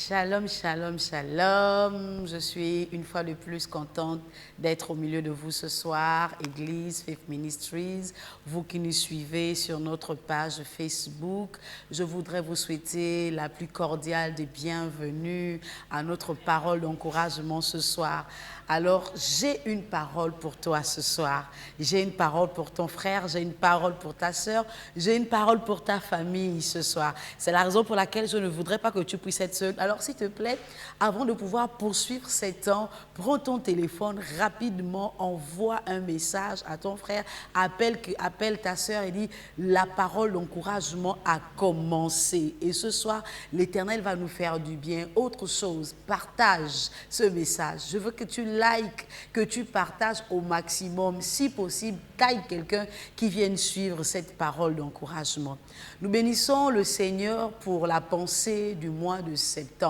Shalom, shalom, shalom. Je suis une fois de plus contente d'être au milieu de vous ce soir, Église Faith Ministries. Vous qui nous suivez sur notre page Facebook, je voudrais vous souhaiter la plus cordiale des bienvenues à notre parole d'encouragement ce soir. Alors, j'ai une parole pour toi ce soir. J'ai une parole pour ton frère, j'ai une parole pour ta sœur, j'ai une parole pour ta famille ce soir. C'est la raison pour laquelle je ne voudrais pas que tu puisses être seul. Alors, s'il te plaît, avant de pouvoir poursuivre ces temps, prends ton téléphone rapidement, envoie un message à ton frère, appelle ta sœur et dis « La parole d'encouragement a commencé ». Et ce soir, l'Éternel va nous faire du bien. Autre chose, partage ce message. Je veux que tu likes, que tu partages au maximum. Si possible, taille quelqu'un qui vienne suivre cette parole d'encouragement. Nous bénissons le Seigneur pour la pensée du mois de septembre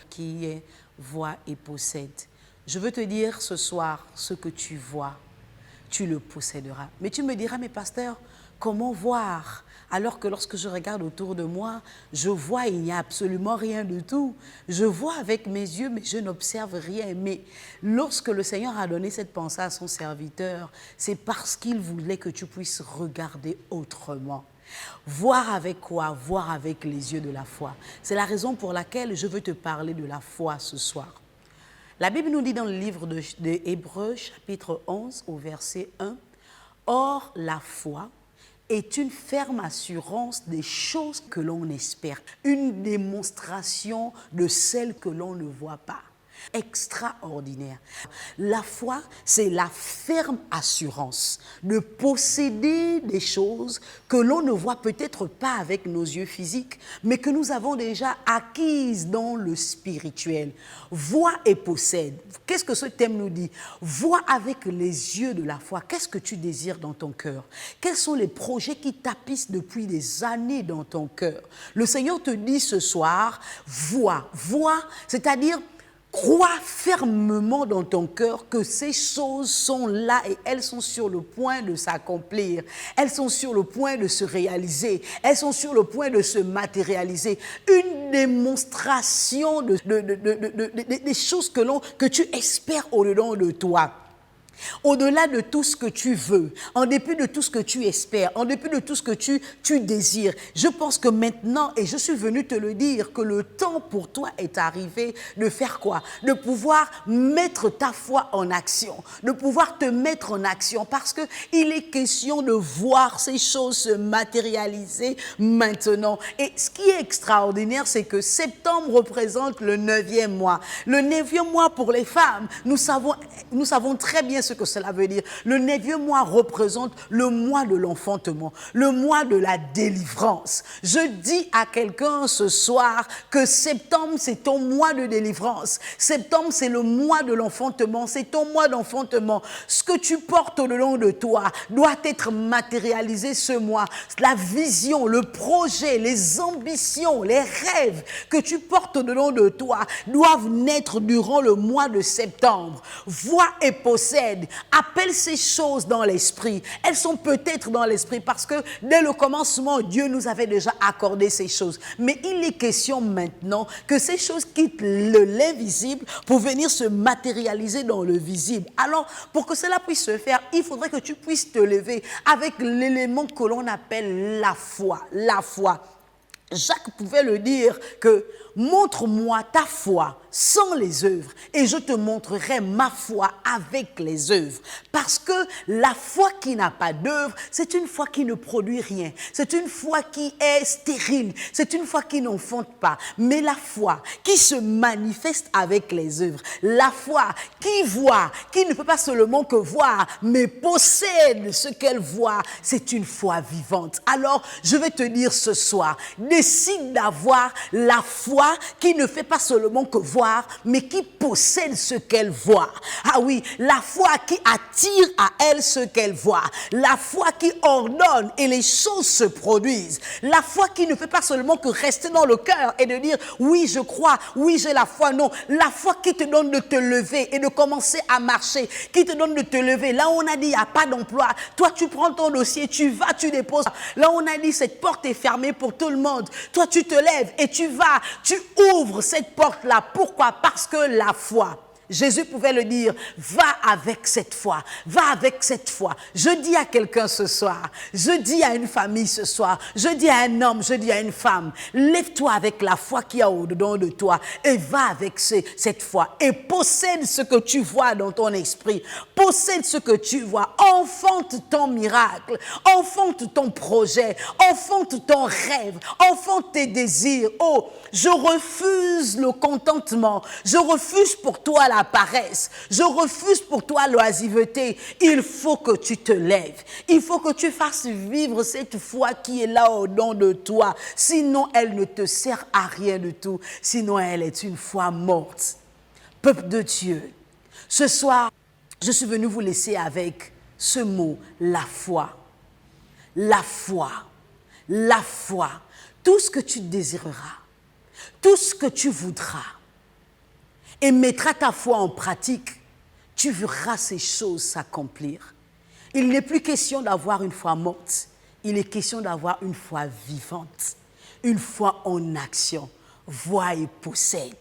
qui est « Vois et possède ». Je veux te dire ce soir, ce que tu vois, tu le posséderas. Mais tu me diras, mais pasteur, comment voir? Alors que lorsque je regarde autour de moi, je vois, il n'y a absolument rien du tout. Je vois avec mes yeux, mais je n'observe rien. Mais lorsque le Seigneur a donné cette pensée à son serviteur, c'est parce qu'il voulait que tu puisses regarder autrement. Voir avec quoi? Voir avec les yeux de la foi. C'est la raison pour laquelle je veux te parler de la foi ce soir. La Bible nous dit dans le livre de Hébreux, chapitre 11, au verset 1, « Or, la foi est une ferme assurance des choses que l'on espère, une démonstration de celles que l'on ne voit pas. » Extraordinaire. La foi, c'est la ferme assurance de posséder des choses que l'on ne voit peut-être pas avec nos yeux physiques, mais que nous avons déjà acquises dans le spirituel. Vois et possède. Qu'est-ce que ce thème nous dit? Vois avec les yeux de la foi. Qu'est-ce que tu désires dans ton cœur? Quels sont les projets qui tapissent depuis des années dans ton cœur? Le Seigneur te dit ce soir, vois, c'est-à-dire crois fermement dans ton cœur que ces choses sont là et elles sont sur le point de s'accomplir. Elles sont sur le point de se réaliser. Elles sont sur le point de se matérialiser. Une démonstration des choses que tu espères au-dedans de toi. Au-delà de tout ce que tu veux, en dépit de tout ce que tu espères, en dépit de tout ce que tu désires, je pense que maintenant, et je suis venu te le dire, que le temps pour toi est arrivé de faire quoi? De pouvoir mettre ta foi en action, de pouvoir te mettre en action, parce qu'il est question de voir ces choses se matérialiser maintenant. Et ce qui est extraordinaire, c'est que septembre représente le 9e mois. Le 9e mois pour les femmes, nous savons très bien ce que cela veut dire. Le 9e mois représente le mois de l'enfantement, le mois de la délivrance. Je dis à quelqu'un ce soir que septembre, c'est ton mois de délivrance. Septembre, c'est le mois de l'enfantement, c'est ton mois d'enfantement. Ce que tu portes au long de toi doit être matérialisé ce mois. La vision, le projet, les ambitions, les rêves que tu portes au long de toi doivent naître durant le mois de septembre. Vois et possède. Appelle ces choses dans l'esprit. Elles sont peut-être dans l'esprit parce que dès le commencement, Dieu nous avait déjà accordé ces choses. Mais il est question maintenant que ces choses quittent l'invisible pour venir se matérialiser dans le visible. Alors, pour que cela puisse se faire, il faudrait que tu puisses te lever avec l'élément que l'on appelle la foi. La foi. Jacques pouvait le dire que « Montre-moi ta foi sans les œuvres et je te montrerai ma foi avec les œuvres. » Parce que la foi qui n'a pas d'œuvre, c'est une foi qui ne produit rien. C'est une foi qui est stérile. C'est une foi qui n'enfante pas. Mais la foi qui se manifeste avec les œuvres, la foi qui voit, qui ne peut pas seulement que voir, mais possède ce qu'elle voit, c'est une foi vivante. Alors, je vais te dire ce soir, décide d'avoir la foi qui ne fait pas seulement que voir, mais qui possède ce qu'elle voit. Ah oui, la foi qui attire à elle ce qu'elle voit. La foi qui ordonne et les choses se produisent. La foi qui ne fait pas seulement que rester dans le cœur et de dire oui, je crois, oui, j'ai la foi. Non, la foi qui te donne de te lever et de commencer à marcher, qui te donne de te lever. Là, on a dit il n'y a pas d'emploi. Toi, tu prends ton dossier, tu vas, tu déposes. Là, on a dit cette porte est fermée pour tout le monde. Toi, tu te lèves et tu ouvres cette porte-là. Pourquoi? Parce que la foi. Jésus pouvait le dire, va avec cette foi, va avec cette foi. Je dis à quelqu'un ce soir, je dis à une famille ce soir, je dis à un homme, je dis à une femme, lève-toi avec la foi qu'il y a au-dedans de toi et va avec cette foi et possède ce que tu vois dans ton esprit, possède ce que tu vois, enfante ton miracle, enfante ton projet, enfante ton rêve, enfante tes désirs. Oh, je refuse le contentement, je refuse pour toi la paresse, je refuse pour toi l'oisiveté. Il faut que tu te lèves, il faut que tu fasses vivre cette foi qui est là au-dedans de toi, sinon elle ne te sert à rien du tout, sinon elle est une foi morte. Peuple de Dieu, ce soir, je suis venu vous laisser avec ce mot, la foi. La foi, la foi, tout ce que tu désireras, tout ce que tu voudras, et mettras ta foi en pratique, tu verras ces choses s'accomplir. Il n'est plus question d'avoir une foi morte, il est question d'avoir une foi vivante, une foi en action. Vois et possède,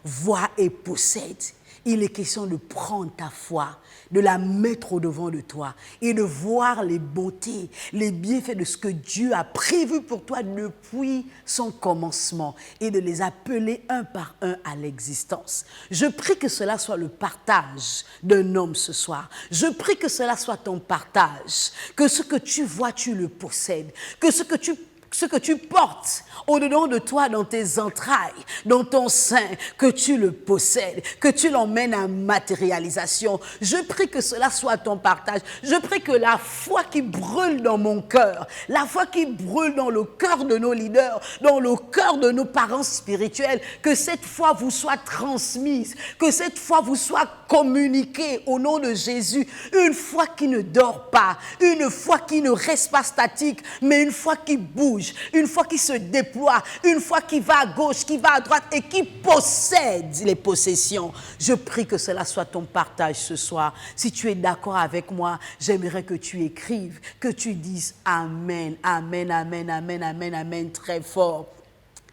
vois et possède. Il est question de prendre ta foi, de la mettre au-devant de toi et de voir les beautés, les bienfaits de ce que Dieu a prévu pour toi depuis son commencement et de les appeler un par un à l'existence. Je prie que cela soit le partage d'un homme ce soir. Je prie que cela soit ton partage, que ce que tu vois, tu le possèdes, que ce que tu portes au-dedans de toi, dans tes entrailles, dans ton sein, que tu le possèdes, que tu l'emmènes à matérialisation. Je prie que cela soit ton partage. Je prie que la foi qui brûle dans mon cœur, la foi qui brûle dans le cœur de nos leaders, dans le cœur de nos parents spirituels, que cette foi vous soit transmise, que cette foi vous soit communiquée au nom de Jésus. Une foi qui ne dort pas, une foi qui ne reste pas statique, mais une foi qui bouge, une foi qui se déploie, une foi qui va à gauche, qui va à droite et qui possède les possessions. Je prie que cela soit ton partage ce soir. Si tu es d'accord avec moi, j'aimerais que tu écrives, que tu dises Amen, Amen, Amen, Amen, Amen, Amen, très fort.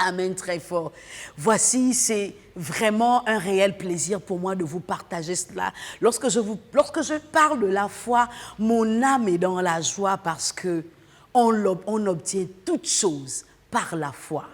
Amen, très fort. Voici, c'est vraiment un réel plaisir pour moi de vous partager cela. Lorsque je parle de la foi, mon âme est dans la joie parce que on obtient toutes choses par la foi.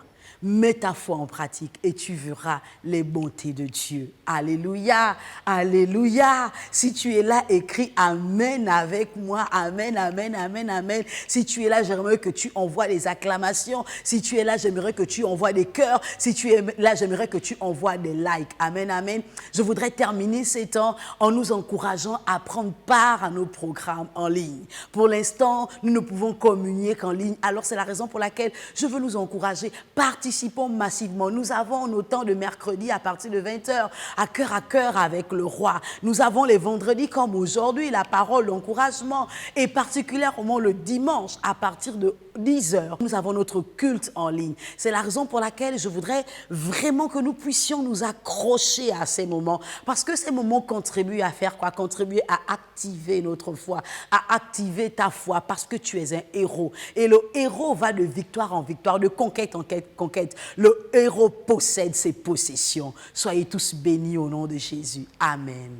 Mets ta foi en pratique et tu verras les bontés de Dieu. Alléluia, alléluia. Si tu es là, écris Amen avec moi. Amen, Amen, Amen, Amen. Si tu es là, j'aimerais que tu envoies des acclamations. Si tu es là, j'aimerais que tu envoies des cœurs. Si tu es là, j'aimerais que tu envoies des likes. Amen, Amen. Je voudrais terminer ces temps en nous encourageant à prendre part à nos programmes en ligne. Pour l'instant, nous ne pouvons communier qu'en ligne. Alors, c'est la raison pour laquelle je veux nous encourager. Participons massivement. Nous avons nos temps de mercredi à partir de 20h, à cœur avec le roi. Nous avons les vendredis comme aujourd'hui, la parole d'encouragement, et particulièrement le dimanche à partir de 10h. Nous avons notre culte en ligne. C'est la raison pour laquelle je voudrais vraiment que nous puissions nous accrocher à ces moments, parce que ces moments contribuent à faire quoi? Contribuer à activer notre foi, à activer ta foi, parce que tu es un héros. Et le héros va de victoire en victoire, de conquête en conquête. Le héros possède ses possessions. Soyez tous bénis au nom de Jésus. Amen.